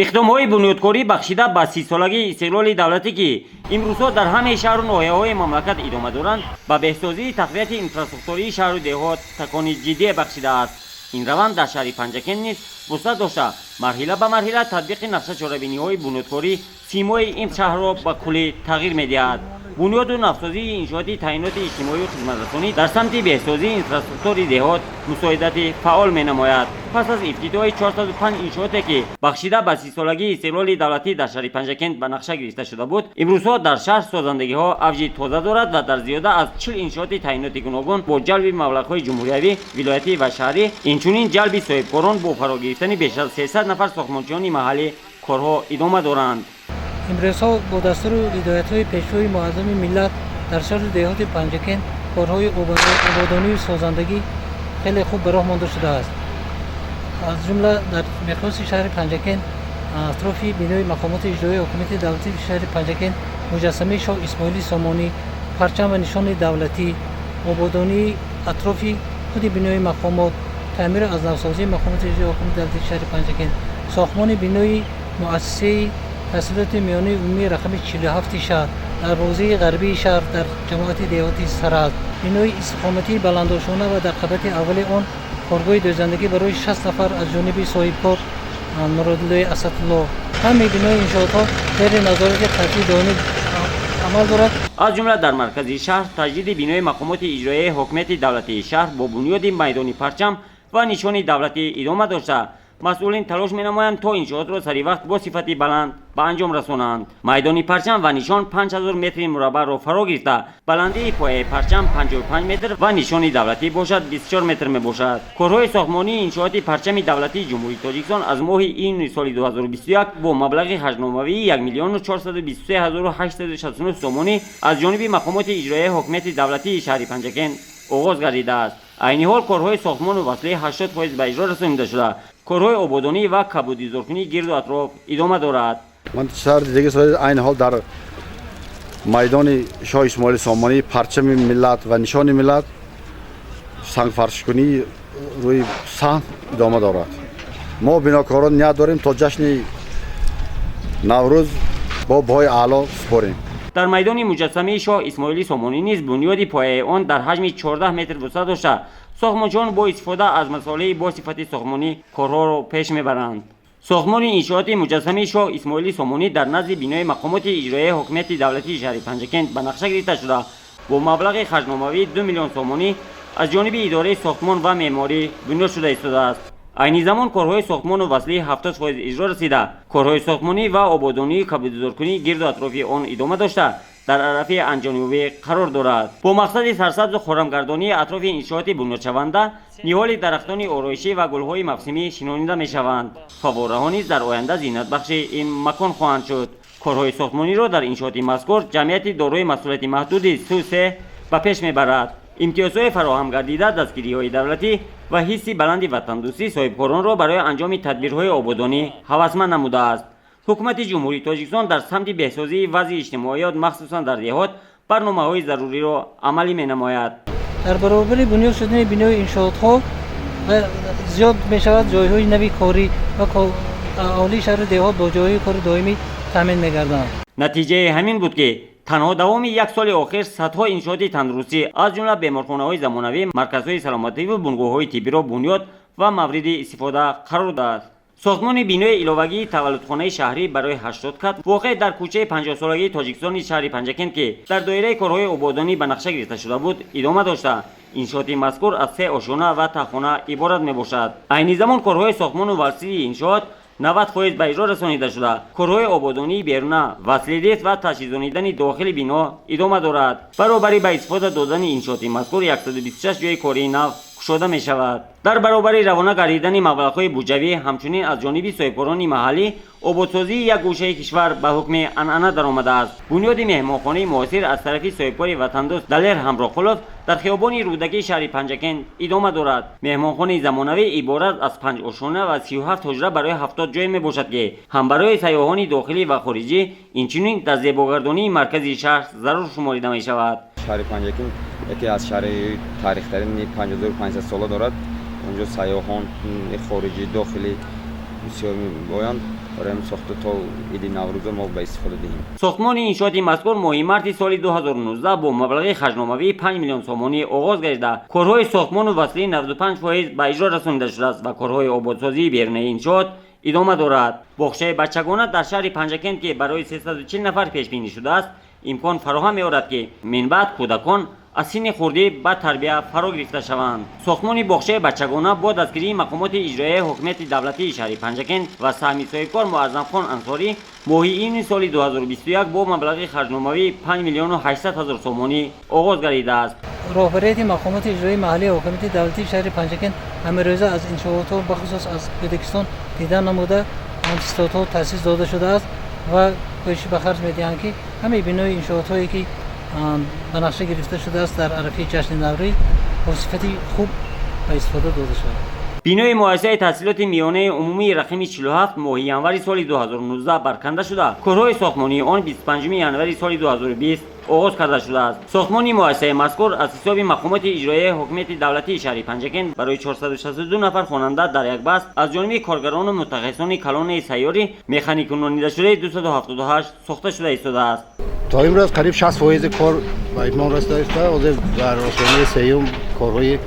иқдомҳои бунёдкорӣ бахшида ба 30 солагии истиқлоли давлатӣ ки имрӯзҳо дар ҳамаи шаҳру ноҳияҳои мамлакат идома доранд, ба беҳсозии тақвияти инфраструктурии шаҳру деҳот такони ҷиддие бахшидааст. ин раванд дар шаҳри Панҷакен низ вусъат дошта, марҳила ба марҳила татбиқи нақша чорабиниҳои бунёдкорӣ симои ин шаҳрро ба куллӣ тағйир медиҳад. бунёду навсозии иншооти таъиноти иҷтимоию хизматрасонӣ дар самти беҳсозии инфраструктури деҳот мусоидати фаъол менамояд. пас аз ифтитоҳи 405 иншооте ки бахшида ба 30 солагии истиқлоли давлатӣ дар шаҳри Панҷакен ба нақша гирифта шуда буд, имрӯзҳо дар шаҳр созандагиҳо авҷи тоза дорад ва дар зиёда аз 40 иншооти таъиноти гуногун бо ҷалби маблағҳои ҷумҳуриявӣ, вилоятӣ ва шаҳрӣ, инчунин ҷалби соҳибкорон бо фарогирифтани беш аз 300 нафар сохтмончиёни маҳаллӣ корҳо идома доранд. имрӯзҳо бо дастуру ҳидоятҳои пешрои муаззами миллат дар шаҳри деҳоти Панҷакен корҳои ободонию созандагӣ хеле хуб ба роҳ монда шудааст. аз ҷумла дар миқёси шаҳри Панҷакен атрофи бинои мақомоти иҷроии ҳокимияти давлатии шаҳри Панҷакен муҷассамаи Шоҳ Исмоили Сомонӣ, парчам ва нишони давлатӣ, ободонии атрофи худи бинои мақомот, таъмиру азнавсозии мақомоти иҷроии ҳокимияти давлатии шаҳри Панҷакен, сохтмони бинои муассисаи таҳсилоти миёнаи умумии рақами 47 шаҳр, дарвозаи ғарбии шаҳр дар ҷамоати деҳоти Сарҳад, бинои истиқоматии баландошона ва дар қабати аввали он коргоҳи дӯзандагӣ барои 60 нафар аз ҷониби соҳибкор Муродиллои Асадулло. ҳамаи бинои иншоотҳо зери назорати қатъии доимӣ амал дорад. аз ҷумла дар маркази шаҳр таҷдиди бинои мақомоти иҷроияи ҳокимияти давлатии шаҳр бо бунёди майдони парчам ва нишони давлатӣ идома дошта, масъулин талош менамоянд то иншоотро саривақт бо сифати баланд ба анҷом расонанд. майдони парчам ва нишон 5000 метри мураббаъро фаро гирифта, баландии пояи парчам 55 метр ва нишони давлатӣ бошад 24 метр мебошад. корҳои сохтмонии иншооти парчами давлатии ҷумҳурии Тоҷикистон аз моҳи июни соли 2021 бо маблағи ҳаҷномавии 1 млн 423 869 сомонӣ аз ҷониби мақомоти иҷроияи ҳокимияти давлатии шаҳри Панҷакен оғоз гардидааст. айни ҳол корҳои сохтмону васлӣ 80% ба иҷро расонида шуда, корҳои ободонӣ ва кабудизоркунӣ гирду атроф идома дорад. ман шаҳри деги соли айни ҳол дар майдони Шоҳ Исмоили Сомонӣ парчами миллат ва нишони миллат сангфаршкунӣ рӯи саҳн идома дорад. мо бинокорон ният дорем то ҷашни наврӯз бо боҳои аъло супорем. дар майдони муҷассамаи Шоҳ Исмоили Сомонӣ низ бунёди пояи он дар ҳаҷми 14 метр вусъат дошта, сохтмончиён бо истифода аз масолеҳи бо сифати сохтмонӣ корҳоро пеш мебаранд. сохтмони иншооти муҷассамаи Шоҳ Исмоили Сомонӣ дар назди бинои мақомоти иҷроияи ҳокимияти давлатии шаҳри Панҷакен ба нақша гирифта шуда, бо маблағи ҳаҷномавии 2 млн сомонӣ аз ҷониби идораи сохтмон ва меъморӣ бунёд шуда истодааст. айни замон корҳои сохтмону васлӣ 70% иҷро расида, корҳои сохтмонӣ ва ободонии кабудизоркунӣ гирду атрофи он идома дошта, дар арафи анҷомёбӣ қарор дорад. бо мақсади сарсабзу хӯрамгардонии атрофи иншооти бунёдшаванда, ниҳоли дарахтони ороишӣ ва гулҳои мавсимӣ шинонида мешаванд. фаввораҳо низ дар оянда зинатбахши ин макон хоҳанд шуд. корҳои сохтмониро дар иншооти мазкур ҷамъияти дорои масъулияти маҳдуди СУСЕ ба пеш мебарад. имтиёзҳои фароҳам гардида, дастгириҳои давлатӣ ва ҳисси баланди ватандӯстӣ соҳибкоронро барои анҷоми тадбирҳои ободонӣ ҳавасманд намудааст. ҳукумати ҷумҳурии Тоҷикистон дар самти беҳсозии вазъи иҷтимоиёт, махсусан дар деҳот, барномаҳои заруриро амалӣ менамояд. дар баробари бунёд шудани бинои иншоотҳо зиёд мешавад ҷойҳои нави корӣ ва аҳолии шаҳри деҳот бо ҷойҳои кори доимӣ таъмин мегарданд. натиҷаи ҳамин буд ки танҳо давоми як соли охир садҳо иншооти тандурустӣ, аз ҷумла беморхонаҳои замонавӣ, марказҳои саломативу бунгоҳҳои тиббиро бунёд ва мавриди истифода қарор дод. сохтмони бинои иловагии таваллудхонаи шаҳрӣ барои 80 кат воқеъ дар кӯчаи 50-солагии Тоҷикистони шаҳри Панҷакен ки дар доираи корҳои ободонӣ ба нақша гирифта шуда буд, идома дошта. иншооти мазкур аз 3 ошхона ва таххона иборат мебошад. айни замон корҳои сохтмону васлии иншоот 90% ба иҷро расонида шуда, корҳои ободонии беруна, васлидист ва таҷҳизонидани дохили бино идома дорад. баробари ба истифода додани иншооти мазкур 126 ҷойи кории нав кушода мешавад. дар баробари равона гардидани маблағҳои буҷавӣ, ҳамчунин аз ҷониби соҳибкорони маҳаллӣ ободсозии як гӯшаи кишвар ба ҳукми анъана даромадааст. бунёди меҳмонхонаи муосир аз тарафи соҳибкори ватандӯст Далер Ҳамроқулов дар хиёбони Рӯдакии шаҳри Панҷакен идома дорад. меҳмонхонаи замонавӣ иборат аз 5 ошхона ва 37 ҳуҷра барои 70 ҷой мебошад ки ҳам барои сайёҳони дохилӣ ва хориҷӣ, инчунин дар зебогардонии маркази шаҳр зарур шуморида мешавад. шаҳри Панҷакен яке аз шаҳрҳои таърихтарини 5500 сола дорад. онҷо сайёҳон хориҷӣ, дохилӣ бисёр мебоянд. برای ساخته تا ایدی نوروز ما به استفاده دهیم. ساختمان انشاءات مذکور ماه مارس سال 2019 با مبلغ خرجنامه‌ای 5 میلیون سومانی آغاز گشته. کارهای ساختمان و وصلی 95% به اجرا رسانیده شده است و کارهای آبادسازی بیرونی انشاءات ادامه دارد. باغچه بچگانه در شهر پنجکن که برای 340 نفر پیش بینی شده است، امکان فراهم می‌آورد که من بعد کودکان از سن خردی به تربیت فرا گرفته شوند. ساختمان باغچه بچگانه با دستگیری مقامات اجرایی حکومت دولتی شهر پنجکن و سهمی صاحبکار معظم خان انصاری ماه این سال 2021 با مبلغ خرجنامه‌ای 5 میلیون و 800 هزار سومانی آغاز گردیده است. راهبریت مقامات اجرایی محلی حکومت دولتی شهر پنجکن امروزه از انشاءات و بخصوص از پزشکستان دیدن نموده انستیتوت تأسیس داده شده است و کوشش به خرج می‌دهند که همه بنای انشاءاتی که به نقشه گرفته شده است در عرفه جشن نوروز با صفت خوب به استفاده داده شده. بینای مؤسسه تحصیلات میانه عمومی رقم 47 ماه ینوری سال 2019 برکنده شده. کارهای ساختمانی آن 25 ینوری سال 2020 آغاز کرده شده است. ساختمان مؤسسه مذکور از حساب مقامات اجرایی حکومت دولتی شهر پنجکن برای 462 نفر خواننده در یک بست از جانب کارگران و متخصصان کلان سیاری مکانیک راننده شده 278 ساخته شده ایستاده است. تا امروز قریب 60% کار به اتمام رسیده است و در آسانی سیوم کارهای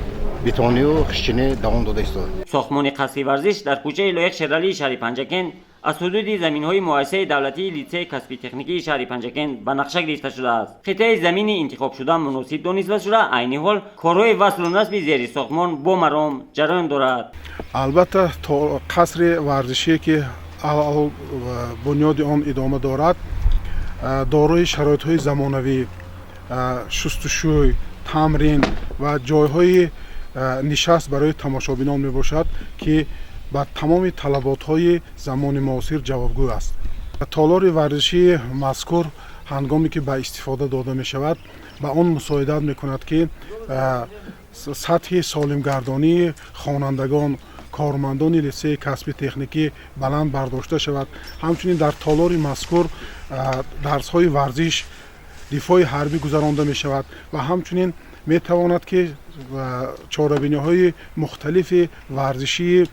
بتونی و خشچینی دوام داده است. ساختمان قصری ورزش در کوچه لایق شیرالی شهر پنجکن از حدود زمین‌های مؤسسه دولتی لیسه کسبی تکنیکی شهر پنجکن به نقشه گرفته شده است. قطعه زمین انتخاب شده مناسب دانسته شده، عین حال کارهای وصل و نصب زیر ساختمان با مرام جریان دارد. البته قصر ورزشی که بنیاد آن ادامه دارد دارای شرایط‌های زمانوی، شستشوی، تمرین و جای‌های نشست برای تماشابینان میباشد که با تمام طلبات‌های زمان معاصر جوابگو است. تالار ورزشی مذکور هنگامی که به استفاده داده می شود به آن مساعدت میکند که سطح سالمگردانی خوانندگان، کارمندان لیسه کسبی تکنیکی بلند برداشته شود. همچنین در تالار مذکور درس‌های ورزش، دفاع حربی گذرانده می شود و همچنین می تواند که چاره‌بینی‌های مختلف ورزشی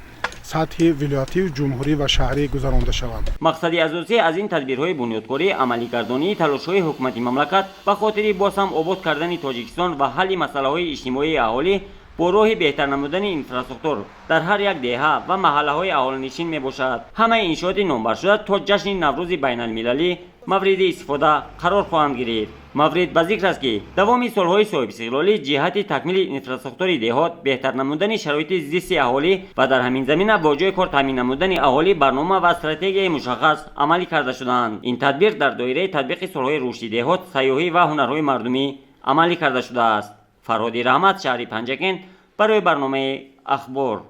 سطح ولایتی و جمهوری و شهری گذرانده شوند. مقصد اساسی از این تدبیرهای بنیادکاری عملی گردانی تلاش‌های حکومت مملکت به خاطر بازهم آباد کردن تاجیکستان و حل مسائل اجتماعی اهالی با راه بهتر نمودن اینفراستراکچور در هر یک دهه و محله‌های اهالینشین میباشد. همه انشاءات نامبر شده تا جشن نوروز بین المللی مورد استفاده قرار خواهند گرفت. مورد به ذکر است که دوام سالهای صاحب استقلالی جهت تکمیل اینفراستراکچور دهات، بهتر نمودن شرایط زیست اهالی و در همین زمینه با جای کار تامین نمودن اهالی برنامه و استراتژی مشخص عملی کرده شدند. این تدبیر در دایره تطبیق سالهای رشد دهات، سیاحی و هنرهای مردمی عملی کرده شده است. فرهاد رحمت، شهر پنجکن، برای برنامه اخبار.